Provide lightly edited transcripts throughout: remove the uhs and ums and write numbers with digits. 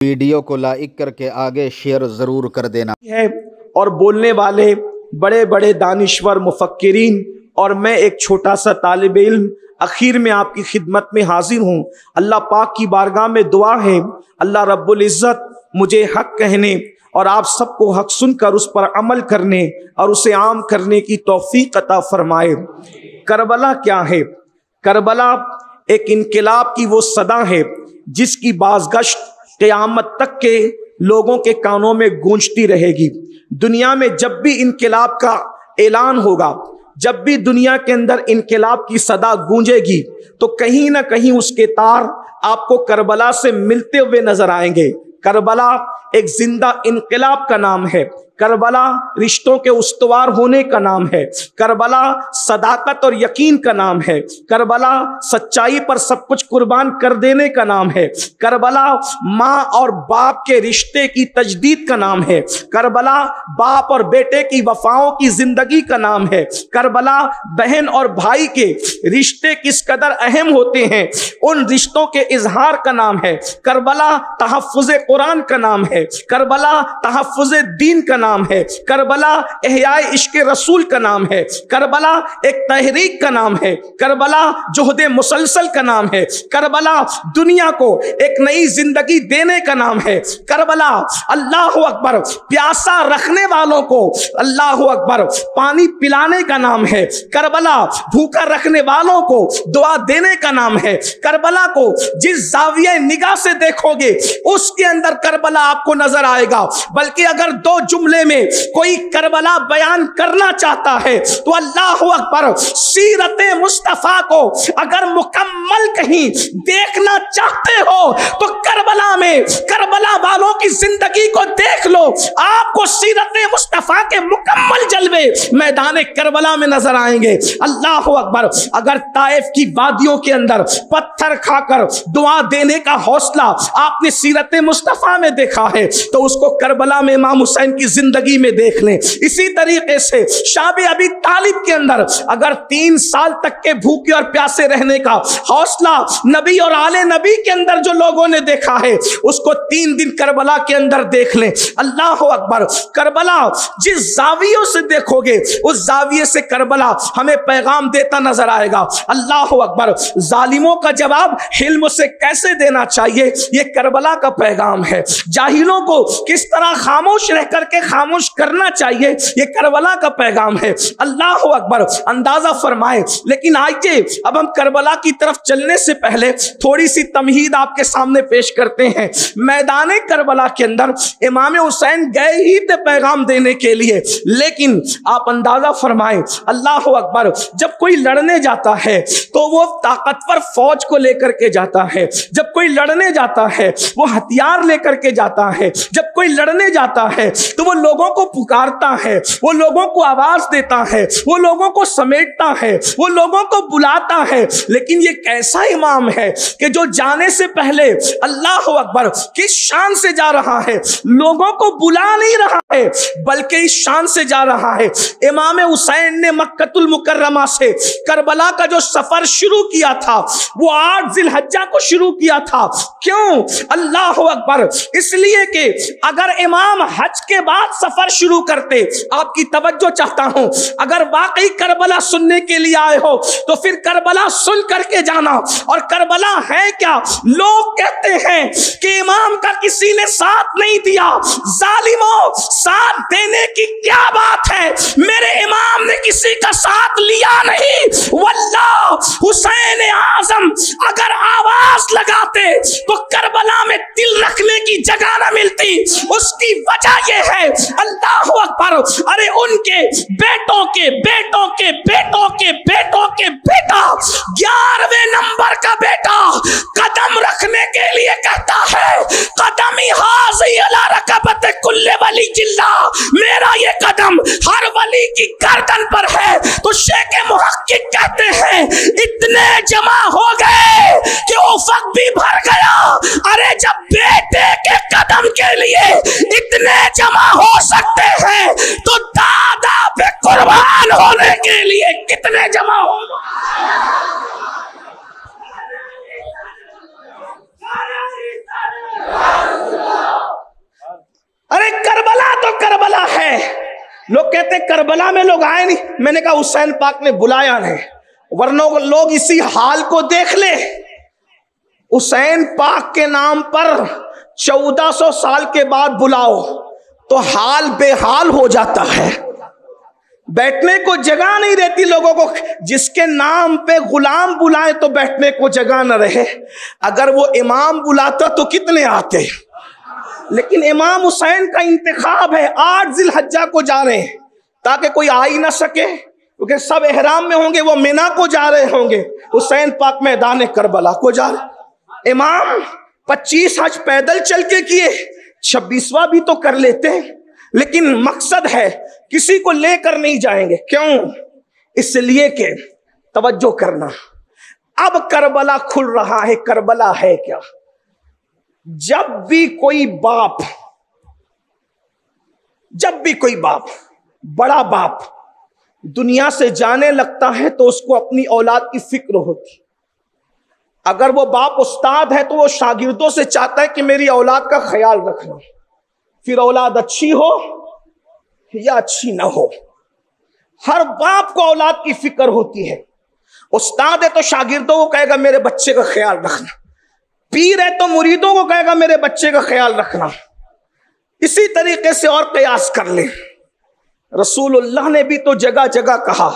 Video को like करके आगे शेयर ज़रूर कर देना है। और बोलने वाले बड़े बड़े दानिश्वर मुफक्किरीन और मैं एक छोटा सा तालिब इल्म आखिर में आपकी खिदमत में हाजिर हूँ। अल्लाह पाक की बारगाह में दुआ है, अल्लाह रब्बुल इज़्ज़त मुझे हक कहने और आप सबको हक सुनकर उस पर अमल करने और उसे आम करने की तौफीक अता फरमाए। करबला क्या है? करबला एक इनकलाब की वो सदा है जिसकी बाज़गश्त क़यामत तक के लोगों के कानों में गूंजती रहेगी। दुनिया में जब भी इनकलाब का ऐलान होगा, जब भी दुनिया के अंदर इनकलाब की सदा गूंजेगी, तो कहीं ना कहीं उसके तार आपको करबला से मिलते हुए नजर आएंगे। करबला एक जिंदा इनकलाब का नाम है। करबला रिश्तों के उस्तवार होने का नाम है। करबला सदाकत और यकीन का नाम है। करबला सच्चाई पर सब कुछ कुर्बान कर देने का नाम है। करबला माँ और बाप के रिश्ते की तजदीद का नाम है। करबला बाप और बेटे की वफाओं की जिंदगी का नाम है। करबला बहन और भाई के रिश्ते किस कदर अहम होते हैं उन रिश्तों के इजहार का नाम है। करबला तहफ़्फ़ुज़ कुरान का नाम है। करबला तहफ़्फ़ुज़ दीन का नाम है। करबला इहयाए इश्क़ रसूल का नाम है। करबला एक तहरीक का नाम है। करबला जुहदे मुसलसल का नाम है। करबला दुनिया को एक नई जिंदगी देने का नाम है। करबला अल्लाह अकबर प्यासा रखने वालों को अल्लाह अकबर पानी पिलाने का नाम है। करबला भूखा रखने वालों को दुआ देने का नाम है। करबला को जिस जाविये निगाह से देखोगे उसके अंदर करबला आपको नजर आएगा। बल्कि अगर दो जुमले में कोई करबला बयान करना चाहता है तो अल्लाह अकबर सीरत मुस्तफा को अगर मुकम्मल कहीं देखना चाहते हो तो करबला में करबला वालों की जिंदगी को देख लो। आपको सीरत मुस्तफा के मुकम्मल जलवे मैदान करबला में नजर आएंगे। अल्लाह अकबर अगर ताइफ की वादियों के अंदर पत्थर खाकर दुआ देने का हौसला आपने सीरत मुस्तफा में देखा है तो उसको करबला में इमाम हुसैन की जिंदगी में देख लें। इसी तरीके से शाबे अबी तालिब के अंदर अगर 3 साल तक के भूखे और प्यासे रहने का हौसला नबी और आले नबी के अंदर जो लोगों ने देखा है उसको 3 दिन करबला के अंदर देख लें। अल्लाह अकबर करबला जिस जावियों से देखोगे उस जाविये से करबला हमें पैगाम देता नजर आएगा। अल्लाह अकबर जालिमों का जवाब हिल्म से कैसे देना चाहिए ये करबला का पैगाम है। जाहिलों को किस तरह खामोश रह करके खामोश करना चाहिए ये करबला का पैगाम है। अल्लाह अकबर अंदाजा फरमाए। लेकिन आइए अब हम करबला की तरफ चलने से पहले थोड़ी सी तमहीद आपके सामने पेश करते हैं। मैदान करबला के अंदर इमाम हुसैन गए ही थे पैगाम देने के लिए, लेकिन आप अंदाजा फरमाए अल्लाह अकबर जब कोई लड़ने जाता है तो वो ताकतवर फौज को लेकर के जाता है। जब कोई लड़ने जाता है वो हथियार लेकर के जाता है। जब कोई लड़ने जाता है तो वो लोगों को पुकारता है, वो लोगों को आवाज देता है, वो लोगों को समेटता है, वो लोगों को बुलाता है। लेकिन ये कैसा इमाम है कि जो जाने से पहले अल्लाह अकबर किस शान से जा रहा है, लोगों को बुला नहीं रहा है बल्कि इस शान से जा रहा है। इमाम हुसैन ने मक्कतुल मुकर्रमा से करबला का जो सफर शुरू किया था वो 8 जिलहज्जा को शुरू किया था। क्यों? अल्लाह अकबर इसलिए कि अगर इमाम हज के बाद सफर शुरू करते, आपकी तवज्जो चाहता हूं, अगर वाकई करबला सुनने के लिए आए हो तो फिर करबला सुन करके जाना। और करबला है क्या? लोग कहते हैं कि इमाम का किसी ने साथ नहीं दिया। जालिमों, साथ देने की क्या बात है? मेरे इमाम ने किसी का साथ लिया नहीं। वल्लाह हुसैन आजम अगर आवाज लगाते तो करबला में दिल रखने की जगह न मिलती। उसकी वजह यह है अल्लाह अकबर, अरे उनके बेटों के बेटों के बेटों के बेटों के बेटा 11वें नंबर का बेटा कदम रखने के लिए कहता है कदम ही हाज़ी अला रकबत कुल्ले वली जिल्ला, मेरा ये कदम हर वली की गर्दन पर है। तो शेख मुहक्किक कहते हैं इतने जमा हो गए कि उफक भी भर गया। अरे जब बेटे के कदम के लिए इतने जमा हो सकते हैं तो दादा पे कुर्बान होने के लिए कितने जमा हो। लोग कहते हैं करबला में लोग आए नहीं। मैंने कहा हुसैन पाक ने बुलाया नहीं, वरना लोग इसी हाल को देख ले। हुसैन पाक के नाम पर 1400 साल के बाद बुलाओ तो हाल बेहाल हो जाता है, बैठने को जगह नहीं रहती लोगों को। जिसके नाम पे गुलाम बुलाए तो बैठने को जगह न रहे, अगर वो इमाम बुलाता तो कितने आते। लेकिन इमाम हुसैन का इंतखाब है, 8 जिलहज्जा को जा रहे हैं ताकि कोई आ ही ना सके, क्योंकि सब एहराम में होंगे, वो मिना को जा रहे होंगे, हुसैन पाक मैदान करबला को जा रहे। इमाम 25 हज पैदल चल के किए, 26वां भी तो कर लेते हैं, लेकिन मकसद है किसी को लेकर नहीं जाएंगे। क्यों? इसलिए कि तवज्जो करना, अब करबला खुल रहा है। करबला है क्या? जब भी कोई बाप बड़ा बाप दुनिया से जाने लगता है तो उसको अपनी औलाद की फिक्र होती। अगर वो बाप उस्ताद है तो वो शागिर्दों से चाहता है कि मेरी औलाद का ख्याल रखना, फिर औलाद अच्छी हो या अच्छी ना हो। हर बाप को औलाद की फिक्र होती है। उस्ताद है तो शागिर्दों को कहेगा मेरे बच्चे का ख्याल रखना, पीर है तो मुरीदों को कहेगा मेरे बच्चे का ख्याल रखना। इसी तरीके से और कयास कर ले। रसूलुल्लाह ने भी तो जगह जगह कहा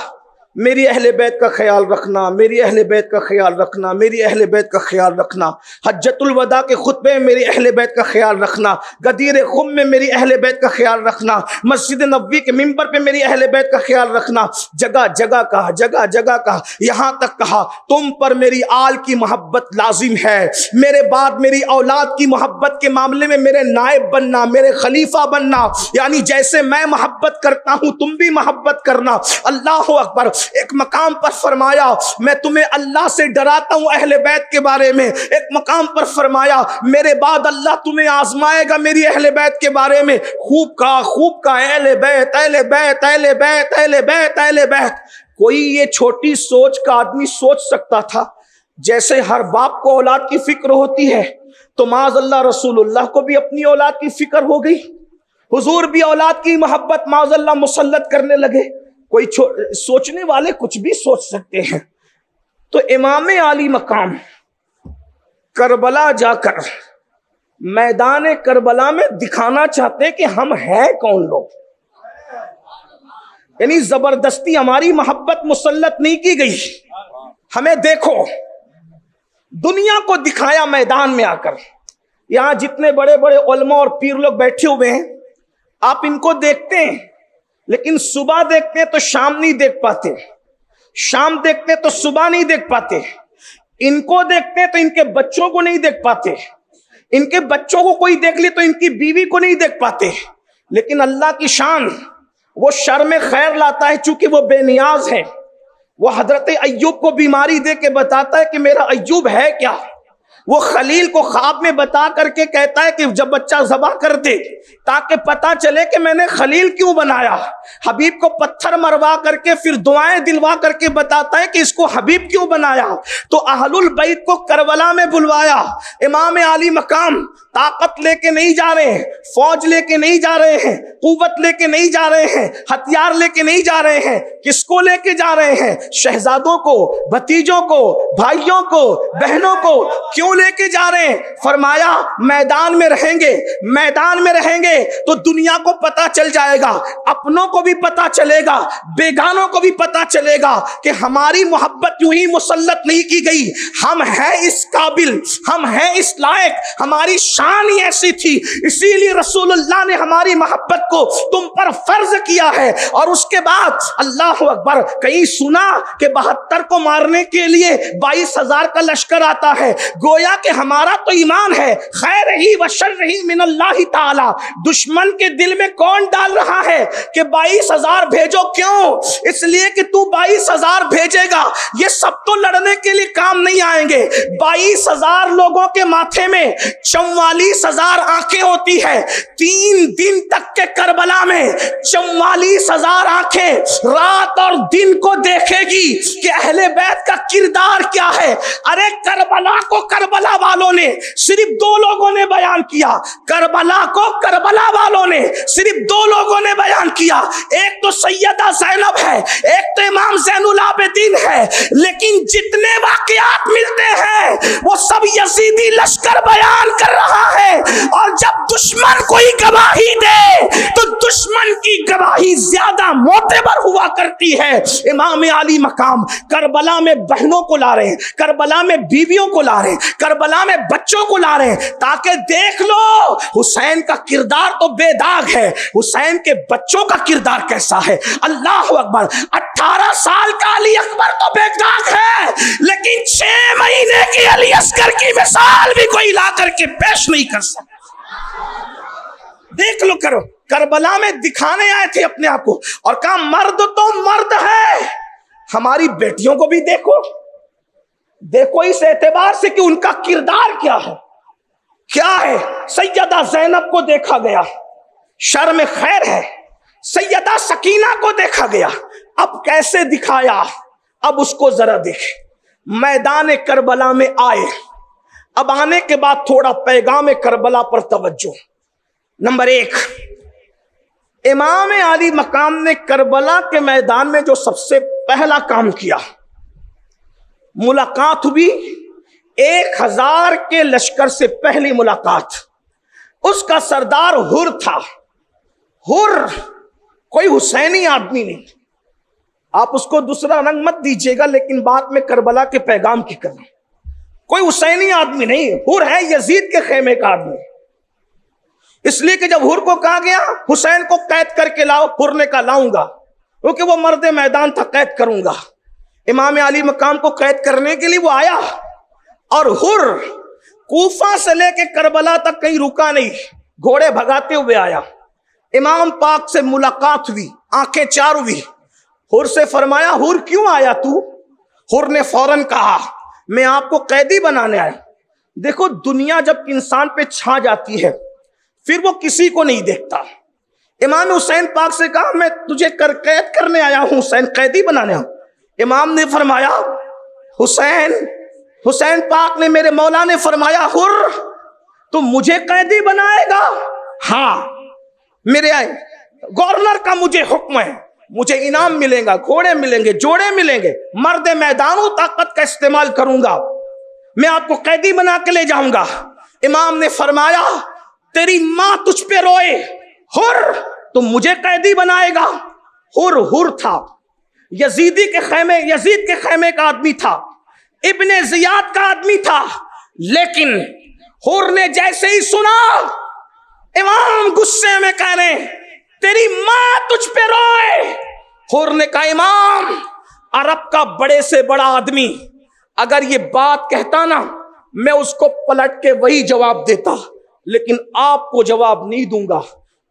मेरी अहले बैत का ख्याल रखना, मेरी अहले बैत का ख्याल रखना, मेरी अहले बैत का ख्याल रखना। हज्जतुल वदा के खुतबे में मेरी अहले बैत का ख्याल रखना, गदीर खुम में मेरी अहले बैत का ख्याल रखना, मस्जिद नबवी के मिंबर पे मेरी अहले बैत का ख्याल रखना। जगह जगह कहा, जगह जगह कहा, यहां तक कहा तुम पर मेरी आल की मोहब्बत लाजिम है, मेरे बाद मेरी औलाद की मोहब्बत के मामले में मेरे नायब बनना, मेरे खलीफा बनना, यानी जैसे मैं मोहब्बत करता हूं तुम भी मोहब्बत करना। अल्लाह अकबर। एक मकाम पर फरमाया मैं तुम्हें अल्लाह से डराता हूं अहले बैत के बारे में। एक मकाम पर फरमाया मेरे बाद अल्लाह तुम्हें आजमाएगा मेरी अहले बैत के बारे में। खूब का अहले बैत, अहले बैत, अहले बैत, अहले बैत, अहले बैत। कोई ये छोटी सोच का आदमी सोच सकता था जैसे हर बाप को औलाद की फिक्र होती है तो माज़अल्लाह रसूलुल्लाह को भी अपनी औलाद की फिक्र हो गई। हुजूर भी औलाद की मोहब्बत माज़अल्लाह मुसल्लत करने लगे। कोई सोचने वाले कुछ भी सोच सकते हैं। तो इमाम आली मकाम करबला जाकर मैदान करबला में दिखाना चाहते हैं कि हम हैं कौन लोग, यानी जबरदस्ती हमारी मोहब्बत मुसल्लत नहीं की गई। हमें देखो, दुनिया को दिखाया मैदान में आकर। यहां जितने बड़े बड़े उलमा और पीर लोग बैठे हुए हैं आप इनको देखते हैं, लेकिन सुबह देखते हैं तो शाम नहीं देख पाते, शाम देखते हैं तो सुबह नहीं देख पाते। इनको देखते हैं तो इनके बच्चों को नहीं देख पाते, इनके बच्चों को कोई देख ले तो इनकी बीवी को नहीं देख पाते। लेकिन अल्लाह की शान, वो शर में खैर लाता है चूंकि वो बेनियाज है। वो हजरत अय्यूब को बीमारी दे के बताता है कि मेरा अय्यूब है क्या। वो खलील को ख्वाब में बता करके कहता है कि जब बच्चा ज़बा कर दे ताकि पता चले कि मैंने खलील क्यों बनाया। हबीब को पत्थर मरवा करके फिर दुआएं दिलवा करके बताता है कि इसको हबीब क्यों बनाया। तो अहलुल बैत को करबला में बुलवाया। इमाम आली मकाम ताकत लेके नहीं जा रहे हैं, फौज लेके नहीं जा रहे हैं, कुव्वत लेके नहीं जा रहे हैं, हथियार लेके नहीं जा रहे हैं। किसको लेके जा रहे हैं? शहजादों को, भतीजों को, भाइयों को, बहनों को। क्यों लेके जा रहे हैं? फरमाया मैदान में रहेंगे, मैदान में रहेंगे तो दुनिया को पता चल जाएगा, अपनों को भी पता चलेगा, बेगानों को भी पता चलेगा कि हमारी मोहब्बत यूं ही मुसल्लत नहीं की गई। हम हैं इस काबिल, हम हैं इस लायक, हमारी शान ही ऐसी थी। इसीलिए रसूलुल्लाह ने हमारी मोहब्बत को तुम पर फर्ज किया है। और उसके बाद अल्लाह अकबर, कहीं सुना कि 72 को मारने के लिए 22,000 का लश्कर आता है। गोया कि हमारा तो ईमान है खैर ही व शर्र ही मिनल्लाहि ताला। दुश्मन के दिल में कौन डाल रहा है कि 22,000 भेजो? क्यों? इसलिए कि तू 22,000 भेजेगा, ये सब तो लड़ने के लिए काम नहीं आएंगे। 22,000 लोगों के माथे में 44,000 आंखें होती है। 3 दिन तक के करबला में 44,000 आंखें रात और दिन को देखेगी कि अहले बैत का किरदार क्या है। अरे करबला को करबला करबला वालों ने सिर्फ 2 लोगों ने बयान किया, करबला को करबला वालों ने सिर्फ 2 लोगों ने बयान किया। एक तो सैयदा ज़ैनब है, एक तो इमाम ज़ैनुल आबिदीन है। लेकिन जितने वाक़यात मिलते हैं वो सब यजीदी लश्कर बयान कर रहा है। और जब दुश्मन कोई गवाही दे तो दुश्मन की गवाही ज्यादा मोतेबर हुआ करती है। इमाम आली मकाम करबला में बहनों को ला रहे हैं, करबला में बीवियों को ला रहे हैं, करबला में बच्चों को ला रहे हैं, ताकि देख लो हुसैन का किरदार तो बेदाग है, हुसैन के बच्चों का किरदार कैसा है। अल्लाह अकबर। 18 साल का अली अकबर तो बेदाग है, लेकिन 6 महीने की अली अस्कर की मिसाल भी कोई ला करके पेश नहीं कर सकता। देख लो, करो, करबला में दिखाने आए थे अपने आप को और कहा मर्द तो मर्द है। हमारी बेटियों को भी देखो, देखो इस एतबार से कि उनका किरदार क्या है, क्या है। सैयदा ज़ैनब को देखा गया, शर्म खैर है। सैयदा सकीना को देखा गया, अब कैसे दिखाया, अब उसको जरा देख। मैदान करबला में आए, अब आने के बाद थोड़ा पैगाम करबला पर तवज्जो। नंबर 1, इमाम अली मकाम ने करबला के मैदान में जो सबसे पहला काम किया, मुलाकात हुई 1000 के लश्कर से पहली मुलाकात। उसका सरदार हुर था। हुर कोई हुसैनी आदमी नहीं, आप उसको दूसरा रंग मत दीजिएगा, लेकिन बात में करबला के पैगाम की करना। कोई हुसैनी आदमी नहीं, हुर है यजीद के खेमे का आदमी। इसलिए कि जब हुर को कहा गया हुसैन को कैद करके लाओ, हुर ने कहा लाऊंगा, क्योंकि वो मर्द मैदान था, कैद करूंगा। इमाम अली मकाम को कैद करने के लिए वो आया और हुर कूफा से लेके करबला तक कहीं रुका नहीं, घोड़े भगाते हुए आया। इमाम पाक से मुलाकात हुई, आंखें चार हुई। हुर से फरमाया हुर क्यों आया तू? हुर ने फौरन कहा मैं आपको कैदी बनाने आया। देखो, दुनिया जब इंसान पे छा जाती है फिर वो किसी को नहीं देखता। इमाम हुसैन पाक से कहा मैं तुझे कैद करने आया हूं, हुसैन कैदी बनाने आया। इमाम ने फरमाया हुसैन, हुसैन पाक ने, मेरे मौला ने फरमाया हुर तुम मुझे कैदी बनाएगा? हाँ, मेरे गवर्नर का मुझे हुक्म है, मुझे इनाम मिलेगा, घोड़े मिलेंगे, जोड़े मिलेंगे, मर्द मैदानों ताकत का इस्तेमाल करूंगा, मैं आपको कैदी बना के ले जाऊंगा। इमाम ने फरमाया तेरी मां तुझ पे रोए, हुर तुम मुझे कैदी बनाएगा? हुर था, यजीद के खेमे का आदमी था, इब्ने जियाद का आदमी था। लेकिन हुर ने जैसे ही सुना, इमाम गुस्से में कह रहे तेरी मां तुझ पे रोए। हुर ने कहा इमाम, अरब का बड़े से बड़ा आदमी अगर ये बात कहता ना, मैं उसको पलट के वही जवाब देता, लेकिन आपको जवाब नहीं दूंगा,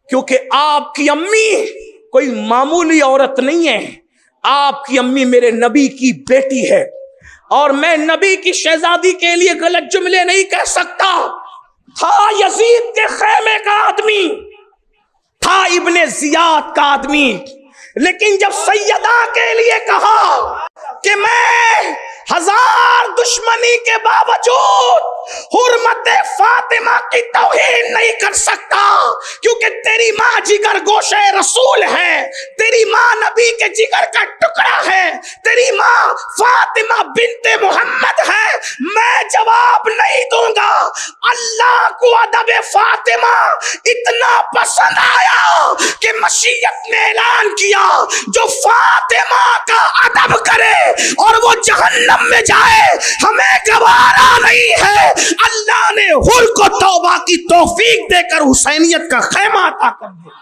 क्योंकि आपकी अम्मी कोई मामूली औरत नहीं है, आपकी अम्मी मेरे नबी की बेटी है और मैं नबी की शहजादी के लिए गलत जुमले नहीं कह सकता। था यजीद के खेमे का आदमी, था इब्ने जियाद का आदमी, लेकिन जब सैयदा के लिए कहा कि मैं 1000 दुश्मनी के बावजूद हुर्मत फातिमा की तौहीन नहीं कर सकता, क्योंकि तेरी माँ जिगर गोशे रसूल है, तेरी माँ नबी के जिगर का टुकड़ा है, तेरी माँ फातिमा बिनते मोहम्मद है, मैं जवाब नहीं दूंगा। अल्लाह को अदब फातिमा इतना पसंद आया कि मशीयत ने ऐलान किया जो फातिमा का अदब करे और वो जहन्नम में जाए, हमें गवारा नहीं है। अल्लाह ने हुर को तौबा की तौफीक देकर हुसैनियत का खैमा अता कर दिया।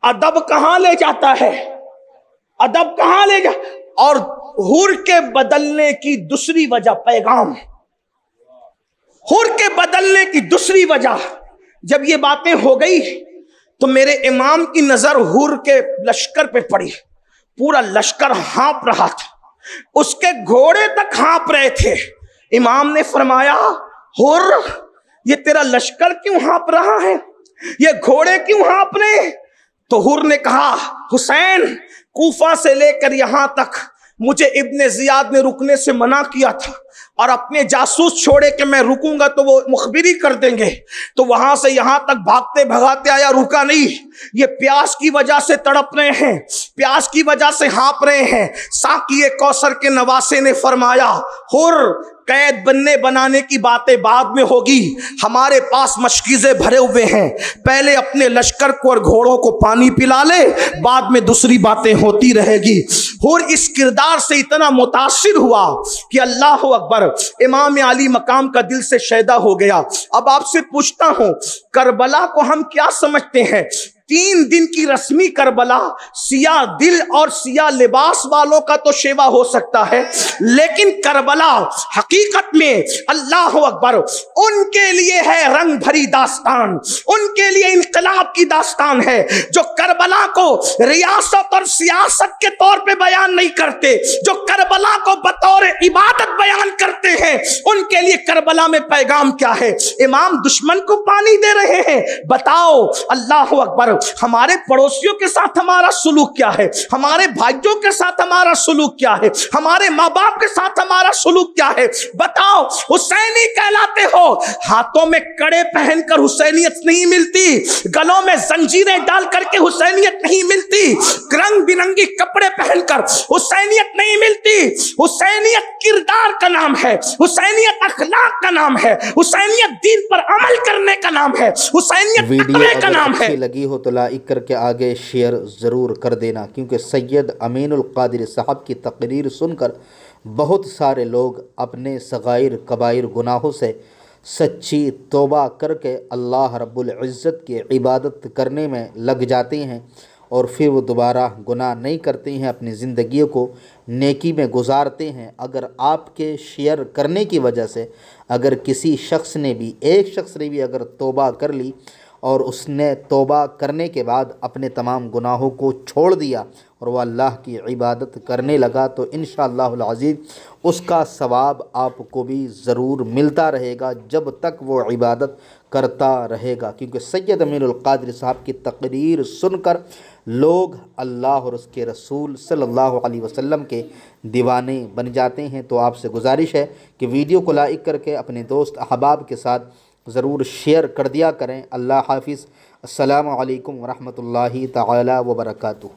अदब कहां ले जाता है, अदब कहां ले जा। और हुर के बदलने की दूसरी वजह, पैगाम, हुर के बदलने की दूसरी वजह, जब ये बातें हो गई तो मेरे इमाम की नजर हुर के लश्कर पे पड़ी। पूरा लश्कर हाँप रहा था, उसके घोड़े तक हाँप रहे थे। इमाम ने फरमाया हुर, ये तेरा लश्कर क्यों हाँप रहा है, ये घोड़े क्यों हाँप रहे? तो हुर ने कहा हुसैन, कूफा से लेकर यहां तक मुझे इब्ने जियाद ने रुकने से मना किया था और अपने जासूस छोड़े कि मैं रुकूंगा तो वो मुखबिरी कर देंगे, तो वहां से यहां तक भागते भगाते आया, रुका नहीं। ये प्यास की वजह से तड़प रहे हैं, प्यास की वजह से हाँप रहे हैं। साकी कौसर के नवासे ने फरमाया, हुर कैद बनाने की बातें बाद में होगी, हमारे पास मशकीज़े भरे हुए हैं, पहले अपने लश्कर को और घोड़ों को पानी पिला ले, बाद में दूसरी बातें होती रहेगी। हुर इस किरदार से इतना मुतासिर हुआ कि अल्लाह अकबर, इमाम अली मकाम का दिल से शैदा हो गया। अब आपसे पूछता हूं, करबला को हम क्या समझते हैं? 3 दिन की रस्मी करबला सिया दिल और सिया लिबास वालों का तो शेवा हो सकता है, लेकिन करबला हकीकत में अल्लाह अकबर उनके लिए है रंग भरी दास्तान, उनके लिए इनकलाब की दास्तान है, जो करबला को रियासत और सियासत के तौर पे बयान नहीं करते, जो करबला को बतौर इबादत बयान करते हैं। उनके लिए करबला में पैगाम क्या है? इमाम दुश्मन को पानी दे रहे हैं, बताओ अल्लाह अकबर हमारे पड़ोसियों के साथ हमारा सुलूक क्या है, हमारे भाइयों के साथ हमारा सुलूक क्या है, हमारे माँ बाप के साथ हमारा सुलूक क्या है? बताओ, हुसैनी कहलाते हो, हाथों में कड़े पहनकर हुसैनियत नहीं मिलती, गलों में जंजीरें डाल करके हुसैनियत नहीं मिलती, रंग बिरंगी कपड़े पहनकर हुसैनियत नहीं मिलती। हुसैनियत किरदार का नाम है, हुसैनियत अखलाक का नाम है, हुसैनियत दीन पर अमल करने का नाम है, हुसैनियत तकवे का नाम है। लगी हो तो लाइक करके आगे शेयर ज़रूर कर देना, क्योंकि सैयद अमीनुल कादिर साहब की तकरीर सुनकर बहुत सारे लोग अपने सगाइर कबाइर गुनाहों से सच्ची तौबा करके अल्लाह रब्बुल इज़्ज़त की इबादत करने में लग जाते हैं और फिर वो दोबारा गुनाह नहीं करते हैं, अपनी ज़िंदगी को नेकी में गुजारते हैं। अगर आपके शेयर करने की वजह से अगर किसी शख्स ने भी, एक शख्स ने भी अगर तौबा कर ली और उसने तौबा करने के बाद अपने तमाम गुनाहों को छोड़ दिया और वह अल्लाह की इबादत करने लगा, तो इंशाअल्लाहुल अज़ीज़ उसका सवाब आपको भी ज़रूर मिलता रहेगा जब तक वो इबादत करता रहेगा। क्योंकि सैयद अमीनुल कादिर साहब की तकरीर सुनकर लोग अल्लाह और उसके रसूल सल्लल्लाहु अलैहि वसल्लम के दीवाने बन जाते हैं। तो आपसे गुजारिश है कि वीडियो को लाइक करके अपने दोस्त अहबाब के साथ ज़रूर शेयर कर दिया करें। अल्लाह हाफिज़। अस्सलामु अलैकुम व रहमतुल्लाहि तआला व बरकातुहू।